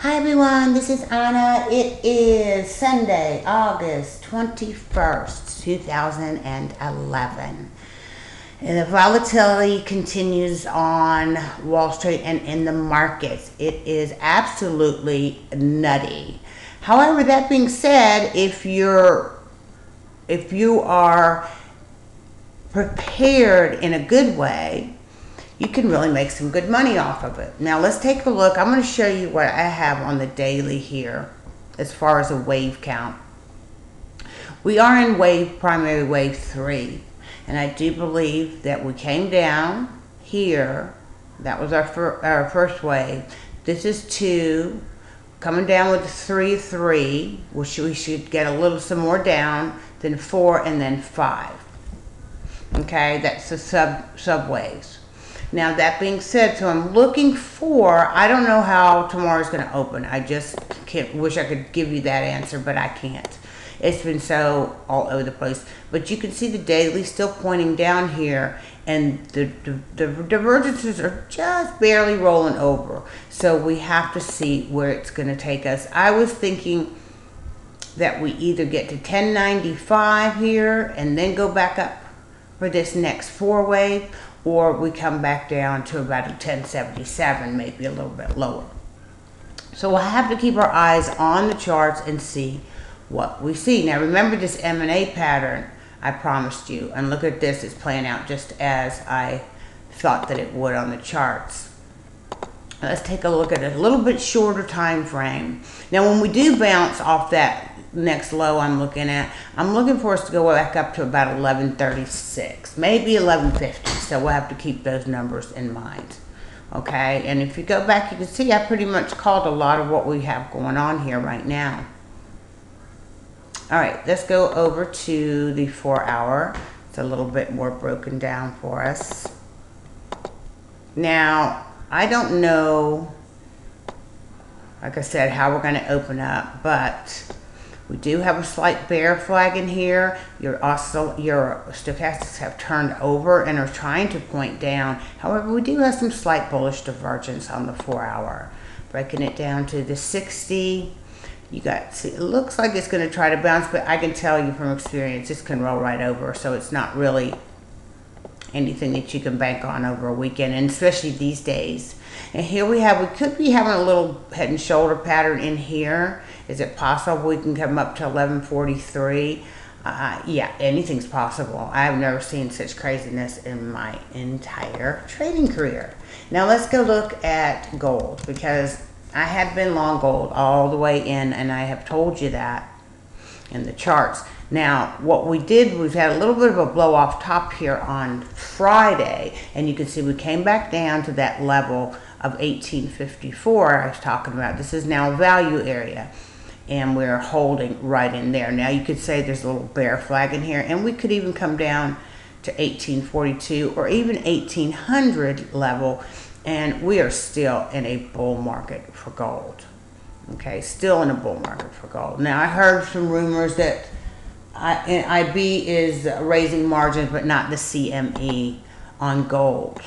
Hi everyone, this is Anna. It is Sunday, August 21st, 2011. And the volatility continues on Wall Street and in the markets. It is absolutely nutty. However, that being said, if you are prepared in a good way, you can really make some good money off of it. Now let's take a look. I'm going to show you what I have on the daily here as far as a wave count. We are in primary wave 3, and I do believe that we came down here. That was our first wave. This is 2, coming down with 3, which we should get a little some more down, then 4, and then 5. Okay, that's the sub waves. Now that being said, so I'm looking for, I don't know how tomorrow's going to open. I just wish I could give you that answer, but I can't. It's been so all over the place. But you can see the daily still pointing down here, and the divergences are just barely rolling over. So we have to see where it's going to take us. I was thinking that we either get to 1095 here and then go back up for this next 4 wave, or we come back down to about a 1077, maybe a little bit lower. So we'll have to keep our eyes on the charts and see what we see. Now remember this M&A pattern I promised you, and look at this, it's playing out just as I thought that it would on the charts. Let's take a look at a little bit shorter time frame. Now when we do bounce off that next low I'm looking for us to go back up to about 1136, maybe 1150. So we'll have to keep those numbers in mind. Okay, and if you go back, you can see I pretty much called a lot of what we have going on here right now. All right, let's go over to the 4-hour. It's a little bit more broken down for us. Now, I don't know, like I said, how we're going to open up, but we do have a slight bear flag in here. Your stochastics have turned over and are trying to point down. However, we do have some slight bullish divergence on the 4-hour. Breaking it down to the 60. You got, see, it looks like it's going to try to bounce, but I can tell you from experience, this can roll right over. So it's not really anything that you can bank on over a weekend, and especially these days. And here we could be having a little head and shoulder pattern in here. Is it possible we can come up to 1143? Yeah, anything's possible. I've never seen such craziness in my entire trading career. Now let's go look at gold, because I have been long gold all the way in, and I have told you that in the charts. Now, what we did, we've had a little bit of a blow off top here on Friday, and you can see we came back down to that level of 1854 I was talking about. This is now a value area, and we're holding right in there. Now, you could say there's a little bear flag in here, and we could even come down to 1842 or even 1800 level, and we are still in a bull market for gold. Okay, still in a bull market for gold. Now, I heard some rumors that IB is raising margins, but not the CME on gold,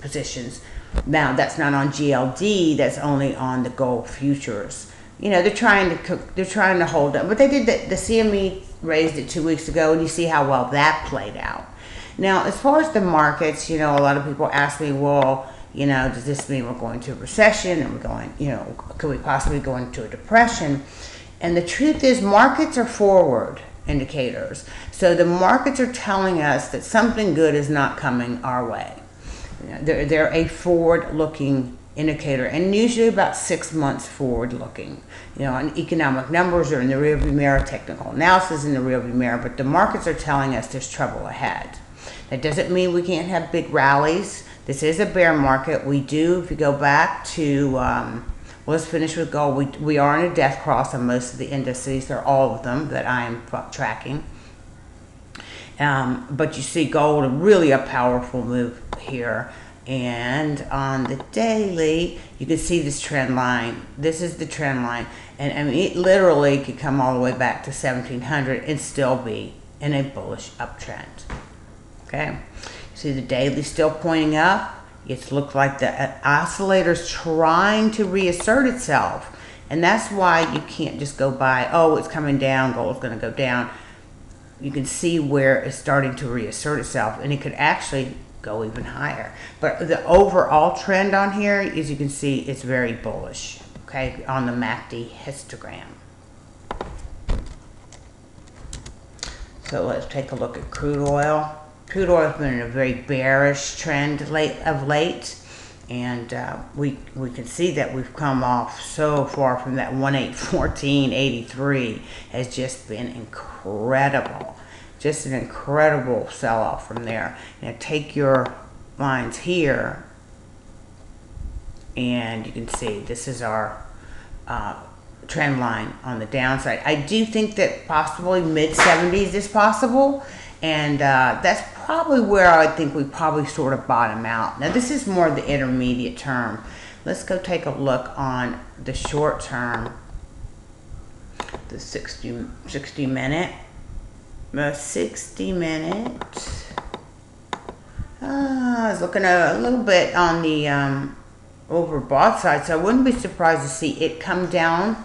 positions. Now, that's not on GLD. That's only on the gold futures. You know, they're trying to hold up, but they did the CME raised it 2 weeks ago, and you see how well that played out. Now, as far as the markets, you know, a lot of people ask me, well, you know, does this mean we're going to a recession, and we're going, you know, could we possibly go into a depression? And the truth is, markets are forward indicators. So the markets are telling us that something good is not coming our way. You know, they're a forward-looking indicator, and usually about 6 months forward-looking. You know, and economic numbers are in the rearview mirror, technical analysis in the rearview mirror, but the markets are telling us there's trouble ahead. That doesn't mean we can't have big rallies. This is a bear market. We do, if you go back to, let's finish with gold. We are in a death cross on most of the indices. They're all of them that I'm tracking. But you see gold, really a powerful move here. And on the daily, you can see this trend line. This is the trend line. And I mean, it literally could come all the way back to 1700 and still be in a bullish uptrend. Okay, see the daily still pointing up. It looks like the oscillator's trying to reassert itself. And that's why you can't just go by, oh, it's coming down, gold's going to go down. You can see where it's starting to reassert itself, and it could actually go even higher. But the overall trend on here, as you can see, it's very bullish, okay, on the MACD histogram. So let's take a look at crude oil. Crude oil has been in a very bearish trend of late, and we can see that we've come off so far from that 1814.83. Has just been incredible, just an incredible sell-off from there. Now take your lines here, and you can see this is our trend line on the downside. I do think that possibly mid-70s is possible, and that's probably where I think we probably sort of bottom out. Now this is more the intermediate term. Let's go take a look on the short term, the 60 minute. The 60 minute is looking a little bit on the overbought side, so I wouldn't be surprised to see it come down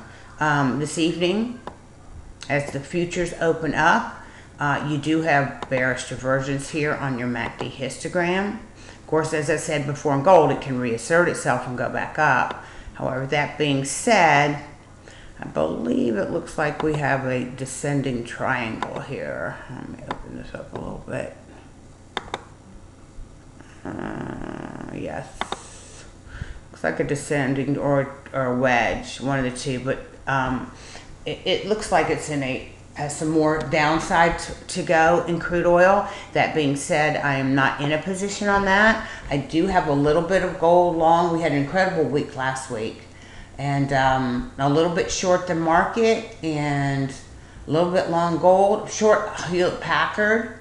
this evening as the futures open up. You do have bearish divergence here on your MACD histogram. Of course, as I said before in gold, it can reassert itself and go back up. However, that being said, I believe it looks like we have a descending triangle here. Let me open this up a little bit. Yes. Looks like a descending or a wedge, one of the two, but it looks like it's in a has some more downside to go in crude oil. That being said, I am not in a position on that. I do have a little bit of gold long. We had an incredible week last week, and a little bit short the market and a little bit long gold, short Hewlett Packard.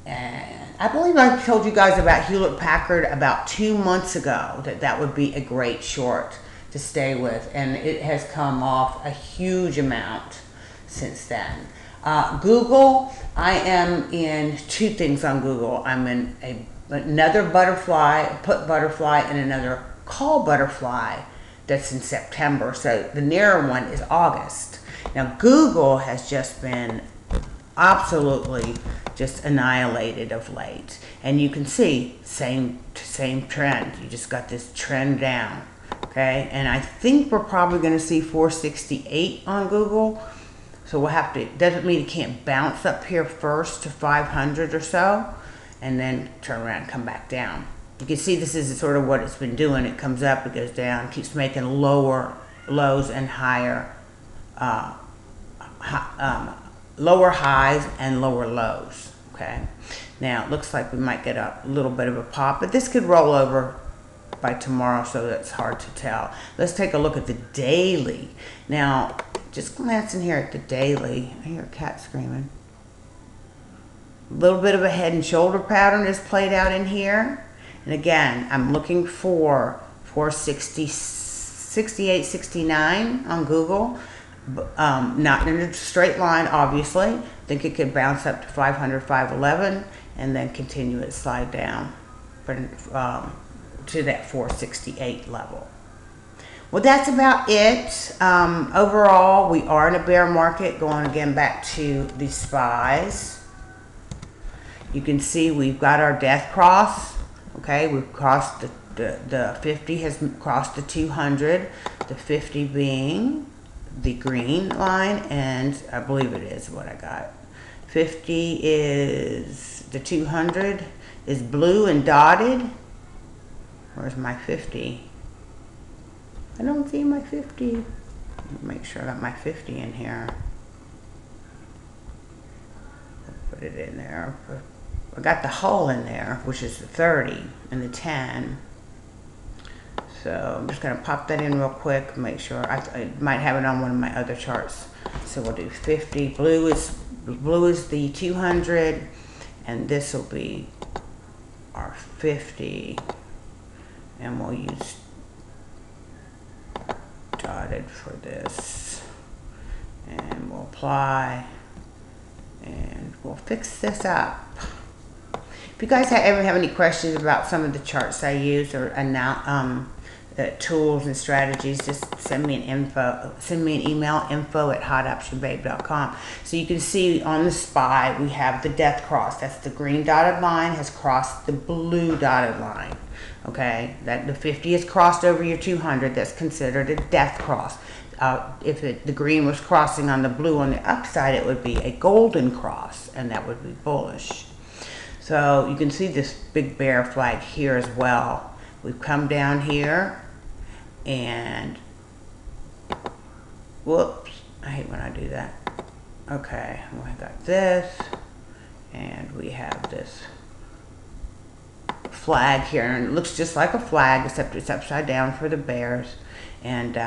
And I believe I told you guys about Hewlett Packard about 2 months ago, that would be a great short to stay with, and it has come off a huge amount since then. Google, I am in two things on Google. I'm in another butterfly, put butterfly, and another call butterfly that's in September. So the nearer one is August. Now Google has just been absolutely just annihilated of late, and you can see same trend. You just got this trend down, okay? And I think we're probably going to see 468 on Google. So we'll have to, doesn't mean it can't bounce up here first to 500 or so, and then turn around and come back down. You can see this is sort of what it's been doing. It comes up, it goes down, keeps making lower lows and higher, lower highs and lower lows, okay? Now, it looks like we might get a little bit of a pop, but this could roll over by tomorrow, so that's hard to tell. Let's take a look at the daily. Now, just glancing here at the daily, I hear a cat screaming. A little bit of a head and shoulder pattern is played out in here. And again, I'm looking for 468, 69 on Google. Not in a straight line, obviously. I think it could bounce up to 500, 511, and then continue its slide down to that 468 level. Well, that's about it. Overall, we are in a bear market. Going again back to the SPYs. You can see we've got our death cross. Okay, we've crossed the 50 has crossed the 200. The 50 being the green line, and I believe it is what I got. 50 is the 200 is blue and dotted. Where's my 50? I don't see my 50. Make sure I got my 50 in here. Put it in there. I got the hull in there, which is the 30 and the 10. So I'm just going to pop that in real quick, make sure. I might have it on one of my other charts. So we'll do 50. Blue is the 200, and this will be our 50. And we'll use dotted for this, and we'll apply, and we'll fix this up. If you guys ever have any questions about some of the charts I use or tools and strategies, just send me an email, info@hotoptionbabe.com. So you can see on the SPY, we have the death cross. That's the green dotted line has crossed the blue dotted line. Okay, that the 50 is crossed over your 200. That's considered a death cross. If the green was crossing on the blue on the upside, it would be a golden cross, and that would be bullish. So you can see this big bear flag here as well. We've come down here, and whoops, I hate when I do that. Okay, we got this, and we have this flag here, and it looks just like a flag, except it's upside down for the bears. And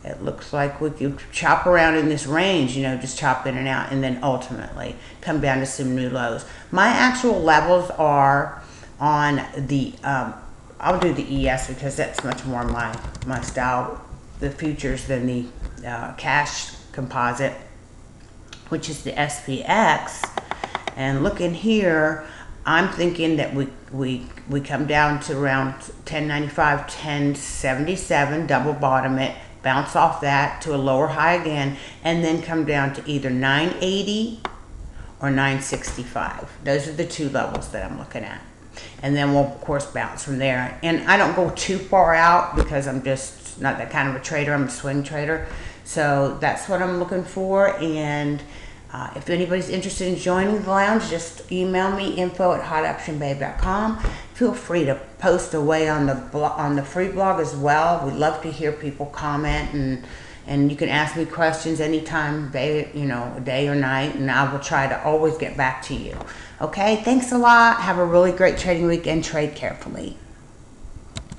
it looks like we could chop around in this range, you know, just chop in and out, and then ultimately come down to some new lows. My actual levels are on the I'll do the ES because that's much more my style, the futures, than the cash composite, which is the SPX. And looking here, I'm thinking that we come down to around 1095, 1077, double bottom it, bounce off that to a lower high again, and then come down to either 980 or 965. Those are the two levels that I'm looking at. And then we'll, of course, bounce from there. And I don't go too far out because I'm just not that kind of a trader. I'm a swing trader. So that's what I'm looking for. And if anybody's interested in joining the lounge, just email me, info@hotoptionbabe.com. Feel free to post away on the free blog as well. We'd love to hear people comment, and you can ask me questions anytime, day or night, and I will try to always get back to you. Okay, thanks a lot. Have a really great trading week and trade carefully.